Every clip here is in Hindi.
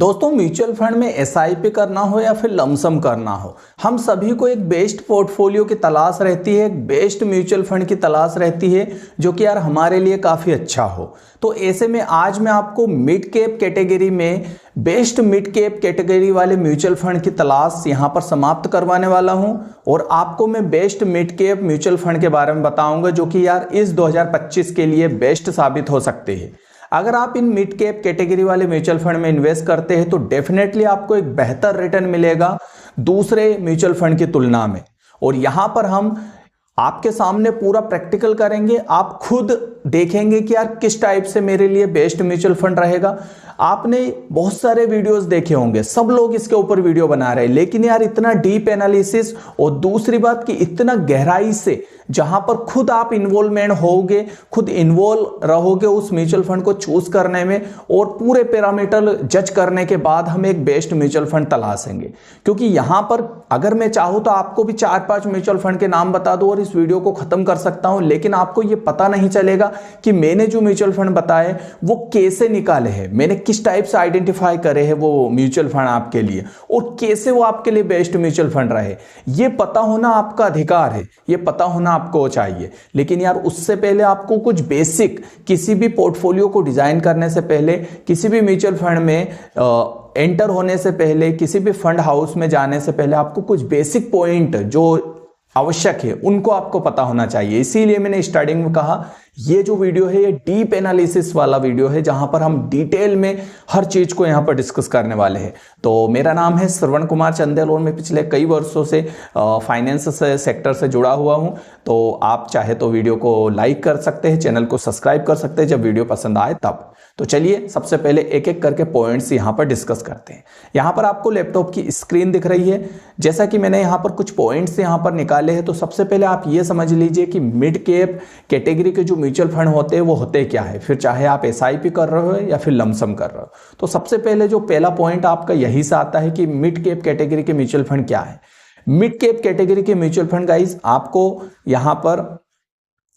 दोस्तों म्यूचुअल फंड में एसआईपी करना हो या फिर लमसम करना हो, हम सभी को एक बेस्ट पोर्टफोलियो की तलाश रहती है, एक बेस्ट म्यूचुअल फंड की तलाश रहती है जो कि यार हमारे लिए काफ़ी अच्छा हो। तो ऐसे में आज मैं आपको मिड कैप कैटेगरी में बेस्ट मिड कैप कैटेगरी वाले म्यूचुअल फंड की तलाश यहाँ पर समाप्त करवाने वाला हूँ और आपको मैं best mid cap mutual fund के बारे में बताऊंगा जो कि यार इस 2025 के लिए बेस्ट साबित हो सकते हैं। अगर आप इन मिड कैप कैटेगरी वाले म्यूचुअल फंड में इन्वेस्ट करते हैं तो डेफिनेटली आपको एक बेहतर रिटर्न मिलेगा दूसरे म्यूचुअल फंड की तुलना में। और यहां पर हम आपके सामने पूरा प्रैक्टिकल करेंगे, आप खुद देखेंगे कि यार किस टाइप से मेरे लिए बेस्ट म्यूचुअल फंड रहेगा। आपने बहुत सारे वीडियोस देखे होंगे, सब लोग इसके ऊपर वीडियो बना रहे हैं, लेकिन यार इतना डीप एनालिसिस और दूसरी बात कि इतना गहराई से जहां पर खुद आप इन्वॉल्वमेंट होगे, खुद इन्वॉल्व रहोगे उस म्यूचुअल फंड को चूज करने में और पूरे पैरामीटर जज करने के बाद हम एक बेस्ट म्यूचुअल फंड तलाशेंगे। क्योंकि यहां पर अगर मैं चाहूं तो आपको भी 4-5 म्यूचुअल फंड के नाम बता दूं और इस वीडियो को खत्म कर सकता हूं, लेकिन आपको यह पता नहीं चलेगा कि मैंने जो म्यूचुअल फंड बताए वो कैसे निकाले हैं, मैंने किस टाइप से आइडेंटिफाई करे हैं वो म्यूचुअल फंड आपके लिए और कैसे वो आपके लिए बेस्ट म्यूचुअल फंड रहे। ये पता होना आपका अधिकार है, ये पता होना आपको चाहिए। लेकिन यार उससे पहले आपको कुछ बेसिक, किसी भी पोर्टफोलियो को डिजाइन करने से पहले, किसी भी म्यूचुअल फंड में एंटर होने से पहले, किसी भी फंड हाउस में जाने से पहले आपको कुछ बेसिक पॉइंट जो आवश्यक है उनको आपको पता होना चाहिए। इसीलिए मैंने स्टार्टिंग में कहा ये जो वीडियो है ये डीप एनालिसिस वाला वीडियो है जहां पर हम डिटेल में हर चीज को यहां पर डिस्कस करने वाले हैं। तो मेरा नाम है श्रवण कुमार चंदेल और मैं पिछले कई वर्षों से फाइनेंस सेक्टर से जुड़ा हुआ हूं। तो आप चाहे तो वीडियो को लाइक कर सकते हैं, चैनल को सब्सक्राइब कर सकते हैं जब वीडियो पसंद आए तब। तो चलिए सबसे पहले एक एक करके पॉइंट्स यहां पर डिस्कस करते हैं। यहां पर आपको लैपटॉप की स्क्रीन दिख रही है, जैसा कि मैंने यहां पर कुछ पॉइंट्स यहां पर निकाले हैं। तो सबसे पहले आप ये समझ लीजिए कि मिड कैप कैटेगरी के जो म्यूचुअल फंड होते हैं वो होते क्या है, फिर चाहे आप एसआईपी कर रहे हो या फिर लमसम कर रहे हो। तो सबसे पहले जो पहला पॉइंट आपका यही से आता है कि मिड कैप कैटेगरी के म्यूचुअल फंड क्या है। मिड कैप कैटेगरी के म्यूचुअल फंड गाइस, आपको यहां पर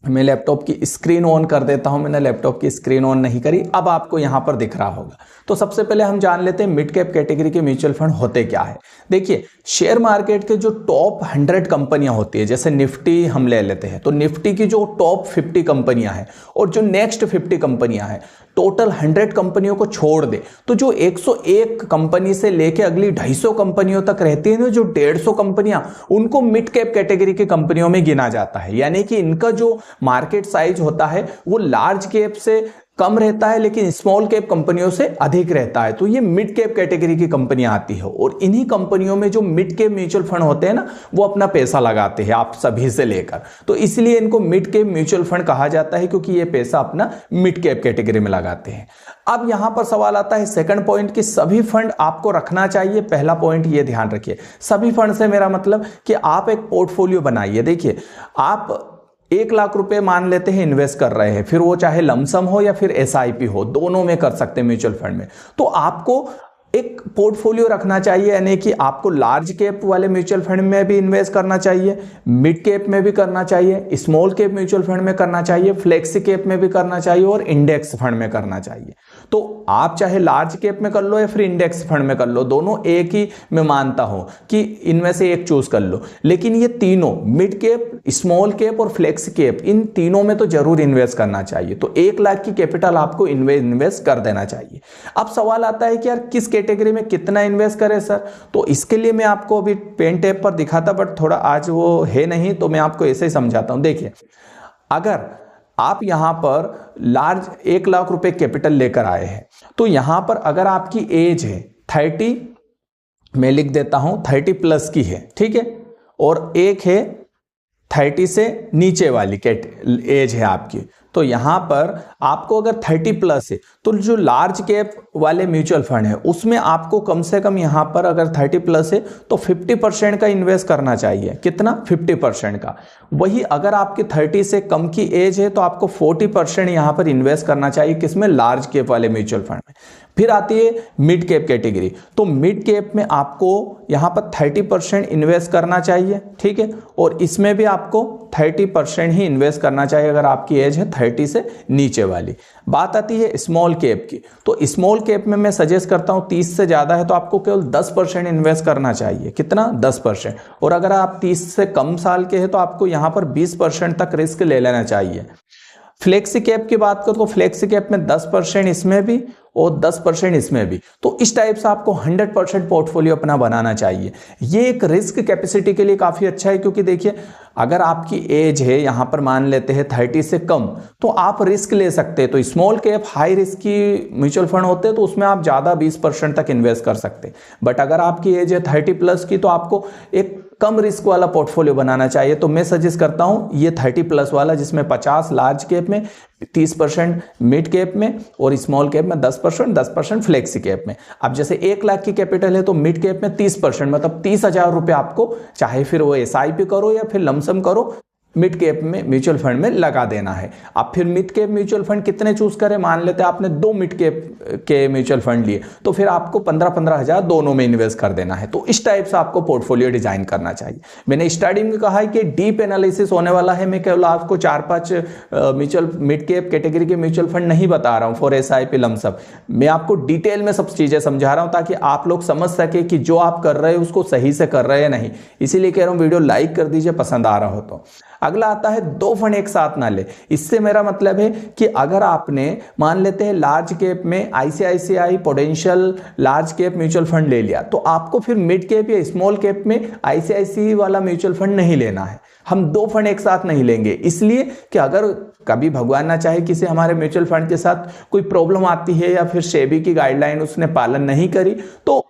मैं लैपटॉप की स्क्रीन ऑन कर देता हूं, मैंने लैपटॉप की स्क्रीन ऑन नहीं करी, अब आपको यहां पर दिख रहा होगा। तो सबसे पहले हम जान लेते हैं मिड कैप कैटेगरी के म्यूचुअल फंड होते क्या है। देखिए शेयर मार्केट के जो टॉप 100 कंपनियां होती है, जैसे निफ्टी हम ले लेते हैं, तो निफ्टी की जो टॉप 50 कंपनियां हैं और जो नेक्स्ट 50 कंपनियां हैं, टोटल 100 कंपनियों को छोड़ दे तो जो 101 कंपनी से लेके अगली 250 कंपनियों तक रहती है ना, जो 150 कंपनियां, उनको मिड कैप कैटेगरी की कंपनियों में गिना जाता है। यानी कि इनका जो मार्केट साइज होता है वो लार्ज कैप से कम रहता है लेकिन स्मॉल कैप कंपनियों से अधिक रहता है। तो ये मिड कैप कैटेगरी की कंपनियां आती है और इन्हीं कंपनियों में जो मिड कैप म्यूचुअल फंड होते हैं ना, वो अपना पैसा लगाते हैं आप सभी से लेकर। तो इसलिए इनको मिड कैप म्यूचुअल फंड कहा जाता है क्योंकि ये पैसा अपना मिड कैप कैटेगरी में लगाते हैं। अब यहां पर सवाल आता है सेकंड पॉइंट कि सभी फंड आपको रखना चाहिए। पहला पॉइंट ये ध्यान रखिए, सभी फंड से मेरा मतलब कि आप एक पोर्टफोलियो बनाइए। देखिए आप 1 लाख रुपए मान लेते हैं इन्वेस्ट कर रहे हैं, फिर वो चाहे लमसम हो या फिर एसआईपी हो, दोनों में कर सकते हैं म्यूचुअल फंड में। तो आपको एक पोर्टफोलियो रखना चाहिए, यानी कि आपको लार्ज कैप वाले म्यूचुअल फंड में भी इन्वेस्ट करना चाहिए, मिड कैप में भी करना चाहिए, स्मॉल कैप म्यूचुअल फंड में करना चाहिए, फ्लेक्सी कैप में भी करना चाहिए और इंडेक्स फंड में करना चाहिए। तो आप चाहे लार्ज कैप में कर लो या फिर इंडेक्स फंड में कर लो, दोनों एक ही मैं मानता हूं कि इनमें से एक चूज कर लो। लेकिन ये तीनों मिड कैप, स्मॉल कैप और फ्लेक्सी कैप, इन तीनों में तो जरूर इन्वेस्ट करना चाहिए। तो 1 लाख की कैपिटल आपको इन्वेस्ट कर देना चाहिए। अब सवाल आता है कि यार किस कैटेगरी में कितना इन्वेस्ट करें सर। तो इसके लिए मैं आपको अभी पेन टेप पर दिखाता, बट थोड़ा आज वो है नहीं तो मैं आपको ऐसे ही समझाता हूं। देखिए अगर आप यहां पर लार्ज 1 लाख रुपए कैपिटल लेकर आए हैं तो यहां पर अगर आपकी एज है 30, मैं लिख देता हूं 30 प्लस की है, ठीक है, और एक है 30 से नीचे वाली एज है आपकी, तो यहां पर आपको अगर 30 प्लस है तो जो लार्ज कैप वाले म्यूचुअल फंड है उसमें आपको कम से कम यहां पर अगर 30 प्लस है तो 50% का इन्वेस्ट करना चाहिए। कितना? 50% का। वही अगर आपकी 30 से कम की एज है तो आपको 40% यहां पर इन्वेस्ट करना चाहिए। किसमें? लार्ज कैप वाले म्यूचुअल फंड में। फिर आती है मिड कैप कैटेगरी। तो मिड कैप में आपको यहाँ पर 30% इन्वेस्ट करना चाहिए, ठीक है, और इसमें भी आपको 30% ही इन्वेस्ट करना चाहिए अगर आपकी एज है 30 से नीचे वाली। बात आती है स्मॉल कैप की। तो स्मॉल कैप में मैं सजेस्ट करता हूँ 30 से ज़्यादा है तो आपको केवल 10% इन्वेस्ट करना चाहिए। कितना? 10%। और अगर आप 30 से कम साल के हैं तो आपको यहाँ पर 20% तक रिस्क ले लेना चाहिए। फ्लेक्सी कैप की बात करो तो फ्लेक्सी कैप में 10% इसमें भी और 10% इसमें भी। तो इस टाइप से आपको 100% पोर्टफोलियो अपना बनाना चाहिए। ये एक रिस्क कैपेसिटी के लिए काफ़ी अच्छा है, क्योंकि देखिए अगर आपकी एज है यहाँ पर मान लेते हैं 30 से कम, तो आप रिस्क ले सकते हैं। तो स्मॉल कैप हाई रिस्क की म्यूचुअल फंड होते हैं तो उसमें आप ज़्यादा 20% तक इन्वेस्ट कर सकते हैं। बट अगर आपकी एज है 30 प्लस की तो आपको एक कम रिस्क वाला पोर्टफोलियो बनाना चाहिए। तो मैं सजेस्ट करता हूं ये 30 प्लस वाला, जिसमें 50 लार्ज कैप में, 30% मिड कैप में और स्मॉल कैप में 10% फ्लेक्सी कैप में। अब जैसे 1 लाख की कैपिटल है तो मिड कैप में 30%, मतलब 30,000 रुपये आपको चाहे फिर वो SIP करो या फिर लमसम करो, मिड कैप में म्यूचुअल फंड में लगा देना है। अब फिर मिड कैप म्यूचुअल फंड कितने चूज करें? मान लेते हैं आपने 2 मिड कैप के म्यूचुअल फंड लिए तो फिर आपको 15-15 हजार दोनों में इन्वेस्ट कर देना है। तो इस टाइप से आपको पोर्टफोलियो डिजाइन करना चाहिए। मैंने स्टार्टिंग में कहा है कि डीप एनालिसिस होने वाला है। मैं केवल आपको 4-5 म्यूचुअल मिड कैप कैटेगरी के म्यूचुअल फंड नहीं बता रहा हूँ फॉर SIP लमसम। मैं आपको डिटेल में सब चीजें समझा रहा हूँ ताकि आप लोग समझ सके कि जो आप कर रहे हो उसको सही से कर रहे हैं नहीं। इसीलिए कह रहा हूँ वीडियो लाइक कर दीजिए पसंद आ रहा हो तो। अगला आता है 2 फंड एक साथ ना ले। इससे मेरा मतलब है कि अगर आपने मान लेते हैं लार्ज कैप में ICICI potential large cap mutual fund ले लिया, तो आपको फिर मिड कैप या स्मॉल कैप में ICICI वाला म्यूचुअल फंड नहीं लेना है। हम 2 फंड एक साथ नहीं लेंगे, इसलिए कि अगर कभी भगवान ना चाहे किसी हमारे म्यूचुअल फंड के साथ कोई प्रॉब्लम आती है या फिर सेबी की गाइडलाइन उसने पालन नहीं करी, तो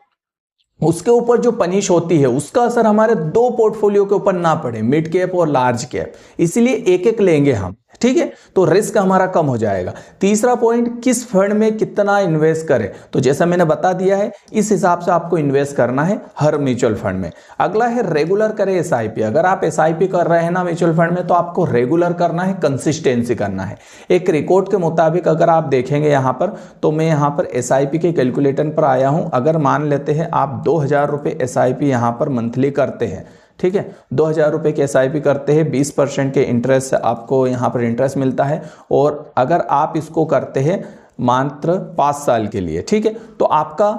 उसके ऊपर जो पनिश होती है उसका असर हमारे 2 पोर्टफोलियो के ऊपर ना पड़े, मिड कैप और लार्ज कैप। इसलिए एक एक लेंगे हम, ठीक है, तो रिस्क हमारा कम हो जाएगा। तीसरा पॉइंट, किस फंड में कितना इन्वेस्ट करें, तो जैसा मैंने बता दिया है इस हिसाब से आपको इन्वेस्ट करना है हर म्यूचुअल फंड में। अगला है रेगुलर करें SIP। अगर आप SIP कर रहे हैं ना म्यूचुअल फंड में तो आपको रेगुलर करना है, कंसिस्टेंसी करना है। एक रिकॉर्ड के मुताबिक अगर आप देखेंगे यहाँ पर, तो मैं यहाँ पर SIP के कैलकुलेटर पर आया हूँ। अगर मान लेते हैं आप 2,000 रुपये SIP यहाँ पर मंथली करते हैं, ठीक है, 2,000 रुपये के SIP करते हैं, 20% के इंटरेस्ट से आपको यहाँ पर इंटरेस्ट मिलता है। और अगर आप इसको करते हैं मात्र 5 साल के लिए, ठीक है, तो आपका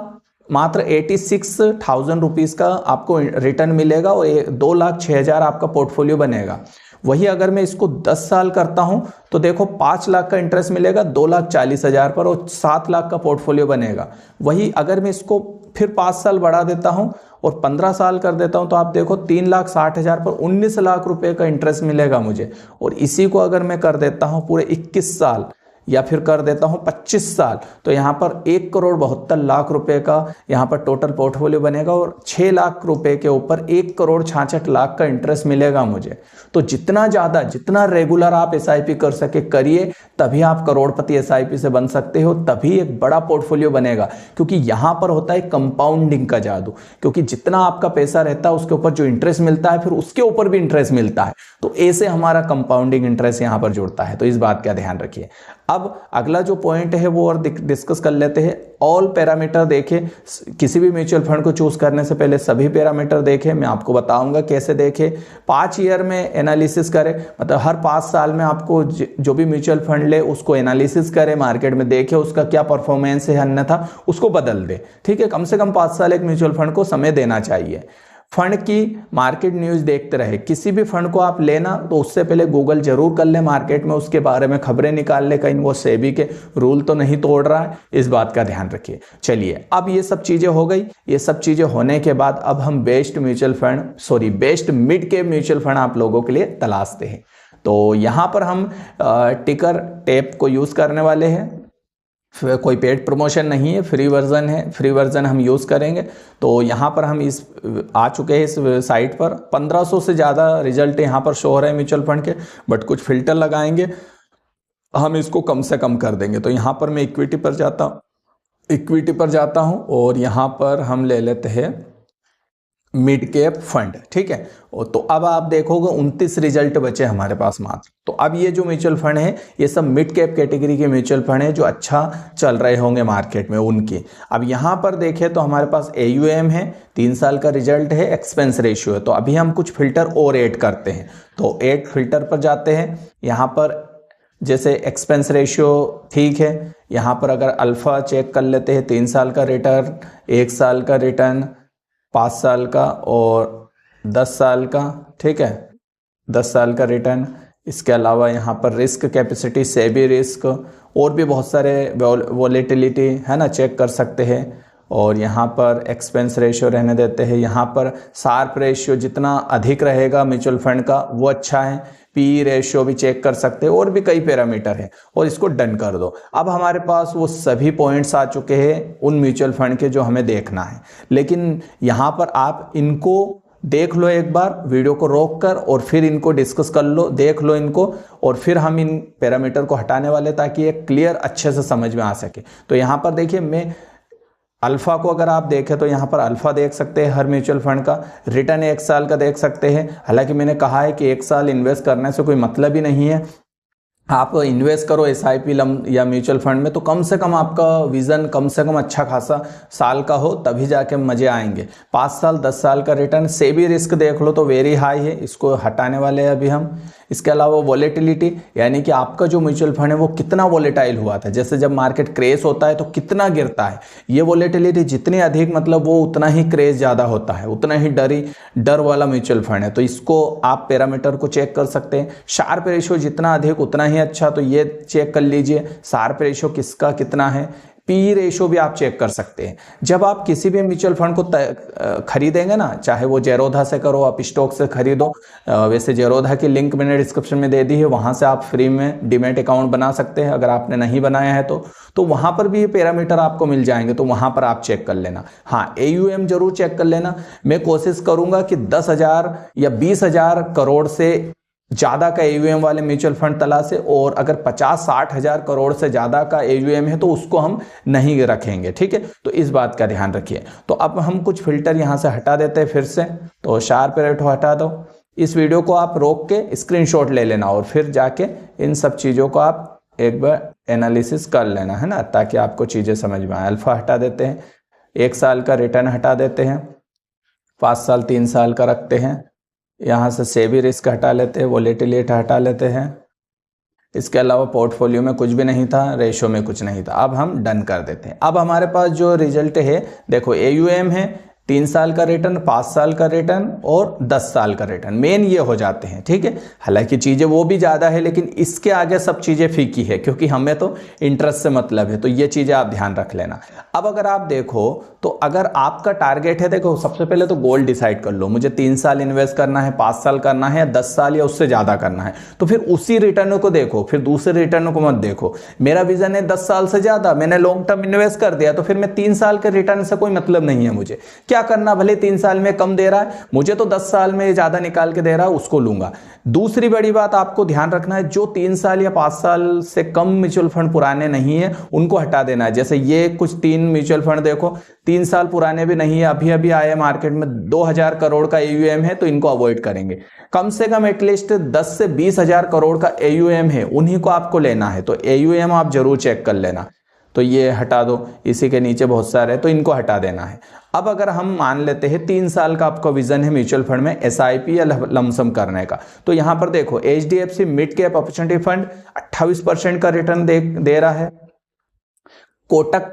मात्र 86,000 रुपीज़ का आपको रिटर्न मिलेगा और 2,06,000 आपका पोर्टफोलियो बनेगा। वही अगर मैं इसको 10 साल करता हूं तो देखो 5 लाख का इंटरेस्ट मिलेगा 2,40,000 पर और 7 लाख का पोर्टफोलियो बनेगा। वही अगर मैं इसको फिर 5 साल बढ़ा देता हूं और 15 साल कर देता हूं तो आप देखो 3,60,000 पर 19 लाख रुपए का इंटरेस्ट मिलेगा मुझे। और इसी को अगर मैं कर देता हूं पूरे 21 साल या फिर कर देता हूं 25 साल, तो यहाँ पर 1,72,00,000 रुपए का यहाँ पर टोटल पोर्टफोलियो बनेगा और 6 लाख रुपए के ऊपर 1,66,00,000 का इंटरेस्ट मिलेगा मुझे। तो जितना ज़्यादा, जितना रेगुलर आप SIP कर सके करिए, तभी आप करोड़पति SIP से बन सकते हो, तभी एक बड़ा पोर्टफोलियो बनेगा। क्योंकि यहाँ पर होता है कंपाउंडिंग का जादू, क्योंकि जितना आपका पैसा रहता है उसके ऊपर जो इंटरेस्ट मिलता है फिर उसके ऊपर भी इंटरेस्ट मिलता है। तो ऐसे हमारा कंपाउंडिंग इंटरेस्ट यहाँ पर जुड़ता है। तो इस बात का ध्यान रखिए। अब अगला जो पॉइंट है वो और डिस्कस कर लेते हैं। ऑल पैरामीटर देखें, किसी भी म्यूचुअल फंड को चूज करने से पहले सभी पैरामीटर देखें। मैं आपको बताऊंगा कैसे देखें। 5 ईयर में एनालिसिस करें, मतलब हर 5 साल में आपको जो भी म्यूचुअल फंड ले उसको एनालिसिस करें, मार्केट में देखें उसका क्या परफॉर्मेंस है, अन्यथा उसको बदल दे, ठीक है। कम से कम 5 साल एक म्यूचुअल फंड को समय देना चाहिए। फंड की मार्केट न्यूज़ देखते रहे। किसी भी फंड को आप लेना तो उससे पहले गूगल जरूर कर ले, मार्केट में उसके बारे में खबरें निकाल ले, कहीं वो सेबी के रूल तो नहीं तोड़ रहा है, इस बात का ध्यान रखिए। चलिए, अब ये सब चीज़ें हो गई। ये सब चीज़ें होने के बाद अब हम best mid cap mutual fund आप लोगों के लिए तलाशते हैं। तो यहाँ पर हम टिकर टैप को यूज़ करने वाले हैं। कोई पेड प्रमोशन नहीं है, फ्री वर्जन है, फ्री वर्जन हम यूज़ करेंगे। तो यहाँ पर हम इस आ चुके हैं इस साइट पर। 1500 से ज़्यादा रिजल्ट यहाँ पर शो हो रहे हैं म्यूचुअल फंड के, बट कुछ फिल्टर लगाएंगे हम, इसको कम से कम कर देंगे। तो यहाँ पर मैं इक्विटी पर जाता हूँ और यहाँ पर हम ले लेते हैं मिड कैप फंड, ठीक है। तो अब आप देखोगे 29 रिजल्ट बचे हमारे पास मात्र। तो अब ये जो म्यूचुअल फंड है ये सब मिड कैप कैटेगरी के म्यूचुअल फंड है जो अच्छा चल रहे होंगे मार्केट में उनके। अब यहाँ पर देखें तो हमारे पास AUM है, 3 साल का रिजल्ट है, एक्सपेंस रेशियो है। तो अभी हम कुछ फिल्टर और ऐड करते हैं। तो ऐड फिल्टर पर जाते हैं। यहाँ पर जैसे एक्सपेंस रेशियो ठीक है, यहाँ पर अगर अल्फा चेक कर लेते हैं, 3 साल का रिटर्न, 1 साल का रिटर्न, 5 साल का और 10 साल का, ठीक है, 10 साल का रिटर्न। इसके अलावा यहाँ पर रिस्क कैपेसिटी, सेबी रिस्क और भी बहुत सारे वॉलेटिलिटी है ना, चेक कर सकते हैं। और यहाँ पर एक्सपेंस रेशियो रहने देते हैं। यहाँ पर शार्प रेशियो जितना अधिक रहेगा म्यूचुअल फंड का वो अच्छा है। पी रेशियो भी चेक कर सकते हैं और भी कई पैरामीटर है। और इसको डन कर दो। अब हमारे पास वो सभी पॉइंट्स आ चुके हैं उन म्यूचुअल फंड के जो हमें देखना है। लेकिन यहाँ पर आप इनको देख लो एक बार, वीडियो को रोक कर, और फिर इनको डिस्कस कर लो, देख लो इनको, और फिर हम इन पैरामीटर को हटाने वाले ताकि ये क्लियर अच्छे से समझ में आ सके। तो यहाँ पर देखिए, मैं अल्फा को अगर आप देखें तो यहाँ पर अल्फा देख सकते हैं हर म्यूचुअल फंड का। रिटर्न 1 साल का देख सकते हैं। हालांकि मैंने कहा है कि 1 साल इन्वेस्ट करने से कोई मतलब ही नहीं है। आप इन्वेस्ट करो SIP या म्यूचुअल फंड में तो कम से कम आपका विजन कम से कम अच्छा खासा साल का हो, तभी जाके मजे आएंगे। 5 साल 10 साल का रिटर्न। सेबी रिस्क देख लो तो वेरी हाई है, इसको हटाने वाले हैं अभी हम। इसके अलावा वॉलेटिलिटी, यानी कि आपका जो म्यूचुअल फंड है वो कितना वॉलेटाइल हुआ था, जैसे जब मार्केट क्रेश होता है तो कितना गिरता है। ये वॉलेटिलिटी जितनी अधिक मतलब वो उतना ही क्रेश ज़्यादा होता है, उतना ही डर वाला म्यूचुअल फंड है। तो इसको आप पैरामीटर को चेक कर सकते हैं। शार्प रेशियो जितना अधिक उतना ही अच्छा, तो ये चेक कर लीजिए शार्प रेशियो किसका कितना है। पी रेशियो भी आप चेक कर सकते हैं। जब आप किसी भी म्यूचुअल फंड को खरीदेंगे ना, चाहे वो जेरोधा से करो, आप स्टॉक से खरीदो, वैसे जेरोधा की लिंक मैंने डिस्क्रिप्शन में दे दी है, वहां से आप फ्री में डीमैट अकाउंट बना सकते हैं अगर आपने नहीं बनाया है तो वहां पर भी ये पैरामीटर आपको मिल जाएंगे, तो वहां पर आप चेक कर लेना। हाँ, AUM जरूर चेक कर लेना। मैं कोशिश करूंगा कि 10,000 या 20,000 करोड़ से ज़्यादा का AUM वाले म्यूचुअल फंड तलाशे, और अगर 50-60 हज़ार करोड़ से ज़्यादा का AUM है तो उसको हम नहीं रखेंगे, ठीक है। तो इस बात का ध्यान रखिए। तो अब हम कुछ फिल्टर यहाँ से हटा देते हैं फिर से। तो शार्प रेटो हटा दो। इस वीडियो को आप रोक के स्क्रीनशॉट ले लेना और फिर जाके इन सब चीज़ों को आप एक बार एनालिसिस कर लेना, है ना, ताकि आपको चीज़ें समझ में आए। अल्फा हटा देते हैं, 1 साल का रिटर्न हटा देते हैं, 5 साल 3 साल का रखते हैं। यहाँ से सेबी रिस्क हटा लेते हैं, वॉलेटिलिटी हटा लेते हैं। इसके अलावा पोर्टफोलियो में कुछ भी नहीं था, रेशो में कुछ नहीं था। अब हम डन कर देते हैं। अब हमारे पास जो रिजल्ट है देखो, AUM है, 3 साल का रिटर्न, 5 साल का रिटर्न और 10 साल का रिटर्न, मेन ये हो जाते हैं, ठीक है। हालांकि चीज़ें वो भी ज़्यादा है, लेकिन इसके आगे सब चीज़ें फीकी है, क्योंकि हमें तो इंटरेस्ट से मतलब है। तो ये चीज़ें आप ध्यान रख लेना। अब अगर आप देखो तो अगर आपका टारगेट है, देखो सबसे पहले तो गोल डिसाइड कर लो, मुझे 3 साल इन्वेस्ट करना है, 5 साल करना है, 10 साल या उससे ज़्यादा करना है, तो फिर उसी रिटर्न को देखो, फिर दूसरे रिटर्न को मत देखो। मेरा विजन है 10 साल से ज़्यादा, मैंने लॉन्ग टर्म इन्वेस्ट कर दिया, तो फिर मैं 3 साल के रिटर्न से कोई मतलब नहीं है मुझे। क्या करना, भले 3 साल में कम दे रहा है, मुझे तो 10 साल में ज्यादा निकाल के दे रहा है, उसको लूंगा। दूसरी बड़ी बात आपको ध्यान रखना है, जो 3 साल या 5 साल से कम म्यूचुअल फंड पुराने नहीं है उनको हटा देना है। जैसे ये कुछ 3 म्यूचुअल फंड देखो 3 साल पुराने भी नहीं है, अभी अभी आए मार्केट में, 2000 करोड़ का AUM है, तो इनको अवॉइड करेंगे। कम से कम एटलीस्ट 10 से 20,000 करोड़ का AUM है, उन्हीं को आपको लेना है। तो AUM आप जरूर चेक कर लेना। तो ये हटा दो, इसी के नीचे बहुत सारे हैं, तो इनको हटा देना है। अब अगर हम मान लेते हैं 3 साल का आपका विजन है म्यूचुअल फंड में SIP या लमसम करने का, तो यहां पर देखो HDFC mid cap opportunity fund 28% का रिटर्न दे रहा है। कोटक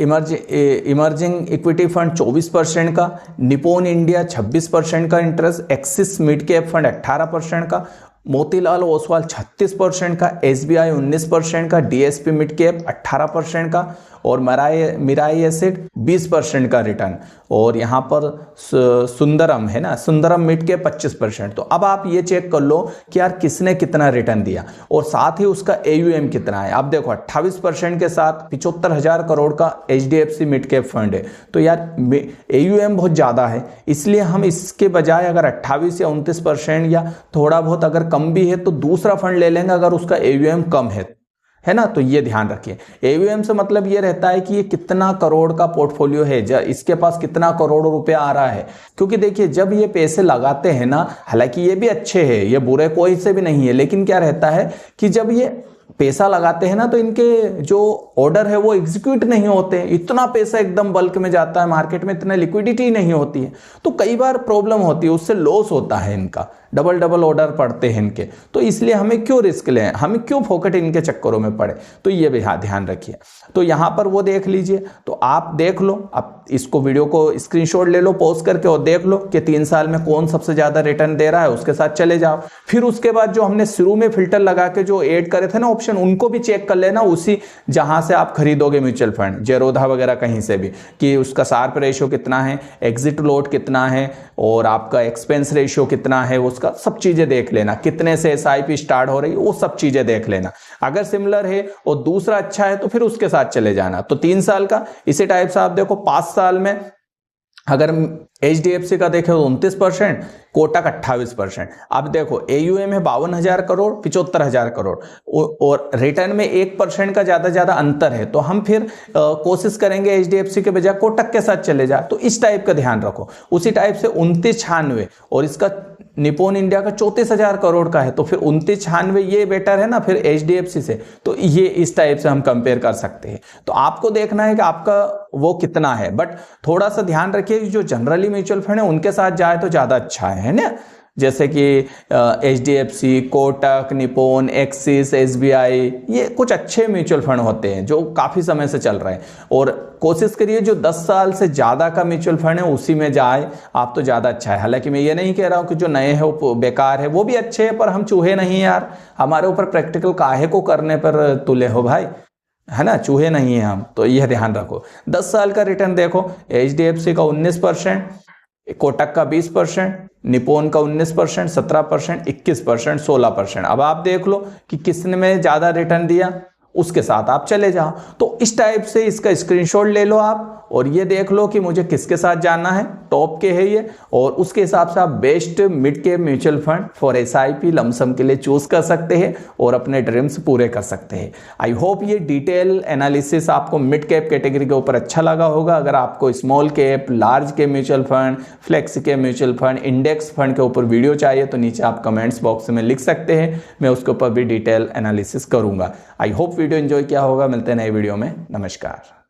इमर्जिंग इक्विटी फंड 24% का, निपोन इंडिया 26% का interest, axis mid cap fund 18% का, मोतीलाल ओसवाल 36% का, SBI 19% का, DSP मिड कैप 18% का और मिराई एसेट 20% का रिटर्न, और यहाँ पर सुंदरम है ना, सुंदरम मिड कैप 25%। तो अब आप ये चेक कर लो कि यार किसने कितना रिटर्न दिया और साथ ही उसका AUM कितना है। आप देखो 28% के साथ 75,000 करोड़ का HDFC मिड कैप फंड है, तो यार AUM बहुत ज़्यादा है। इसलिए हम इसके बजाय अगर 28 या 29% या थोड़ा बहुत अगर कम भी है तो दूसरा फंड ले लेंगे अगर उसका AUM कम है है ना। तो ये ध्यान रखिए, AUM से मतलब ये रहता है कि ये कितना करोड़ का पोर्टफोलियो है, इसके पास कितना करोड़ रुपया आ रहा है। क्योंकि देखिए जब ये पैसे लगाते हैं ना, हालांकि ये भी अच्छे हैं, ये बुरे कोई से भी नहीं है, लेकिन क्या रहता है कि जब ये पैसा लगाते हैं ना तो इनके जो ऑर्डर है वो एग्जीक्यूट नहीं होते, इतना पैसा एकदम बल्क में जाता है, मार्केट में इतना लिक्विडिटी नहीं होती है, तो कई बार प्रॉब्लम होती है, उससे लॉस होता है इनका, डबल ऑर्डर पड़ते हैं इनके। तो इसलिए हमें क्यों रिस्क लें, हमें क्यों फोकट इनके चक्करों में पड़े, तो ये भी ध्यान रखिए। तो यहां पर वो देख लीजिए, तो आप देख लो, आप इसको वीडियो को स्क्रीनशॉट ले लो पॉज करके और देख लो कि 3 साल में कौन सबसे ज्यादा रिटर्न दे रहा है, उसके साथ चले जाओ। फिर उसके बाद जो हमने शुरू में फिल्टर लगा के जो ऐड करे थे ना ऑप्शन, उनको भी चेक कर लेना, उसी जहां से आप खरीदोगे म्यूचुअल फंड, जेरोधा वगैरह कहीं से भी, कि उसका शार्प रेशियो कितना है, एग्जिट लोड कितना है, और आपका एक्सपेंस रेशियो कितना है, उसका सब चीजें देख लेना, कितने से SIP स्टार्ट हो रही है, वो सब चीजें देख लेना। अगर सिमिलर है और दूसरा अच्छा है तो फिर उसके साथ चले जाना। तो 3 साल का इसी टाइप से आप देखो, 5 साल में अगर HDFC का देखें तो 29%, कोटक 28%। अब देखो AUM है 52,000 करोड़, 75,000 करोड़, और रिटर्न में 1% का ज्यादा अंतर है, तो हम फिर कोशिश करेंगे HDFC के बजाय कोटक के साथ चले जाए। तो इस टाइप का ध्यान रखो। उसी टाइप से 2996 और इसका निपोन इंडिया का 34,000 करोड़ का है, तो फिर 2996 ये बेटर है ना फिर HDFC से। तो ये इस टाइप से हम कंपेयर कर सकते हैं। तो आपको देखना है कि आपका वो कितना है, बट थोड़ा सा ध्यान रखिए कि जो जनरली म्यूचुअल फंड है उनके साथ जाए तो ज्यादा अच्छा है ना। जैसे कि HDFC, Kotak, Nippon, axis, SBI, ये कुछ अच्छे म्यूचुअल फंड होते हैं जो काफ़ी समय से चल रहे हैं। और कोशिश करिए जो 10 साल से ज़्यादा का म्यूचुअल फंड है उसी में जाए आप, तो ज़्यादा अच्छा है। हालांकि मैं ये नहीं कह रहा हूँ कि जो नए हैं वो बेकार है, वो भी अच्छे हैं, पर हम चूहे नहीं यार, हमारे ऊपर प्रैक्टिकल काहे को करने पर तुले हो भाई, है ना, चूहे नहीं है हम। तो यह ध्यान रखो। 10 साल का रिटर्न देखो, HDFC का 19%, कोटक का 20%, निपोन का 19%, 17%, 21%, 16%। अब आप देख लो कि किसने में ज्यादा रिटर्न दिया, उसके साथ आप चले जाओ। तो इस टाइप से इसका स्क्रीनशॉट ले लो आप और ये देख लो कि मुझे किसके साथ जाना है, टॉप के है ये, और उसके हिसाब से आप best mid cap mutual fund for SIP lump sum के लिए चूज कर सकते हैं और अपने ड्रीम्स पूरे कर सकते हैं। आई होप ये डिटेल एनालिसिस आपको मिड कैप कैटेगरी के ऊपर अच्छा लगा होगा। अगर आपको small cap, large cap mutual fund, flex cap mutual fund, index fund के ऊपर वीडियो चाहिए तो नीचे आप कमेंट्स बॉक्स में लिख सकते हैं, मैं उसके ऊपर भी डिटेल एनालिसिस करूंगा। आई होप वीडियो एंजॉय किया होगा। मिलते हैं नए वीडियो में। नमस्कार।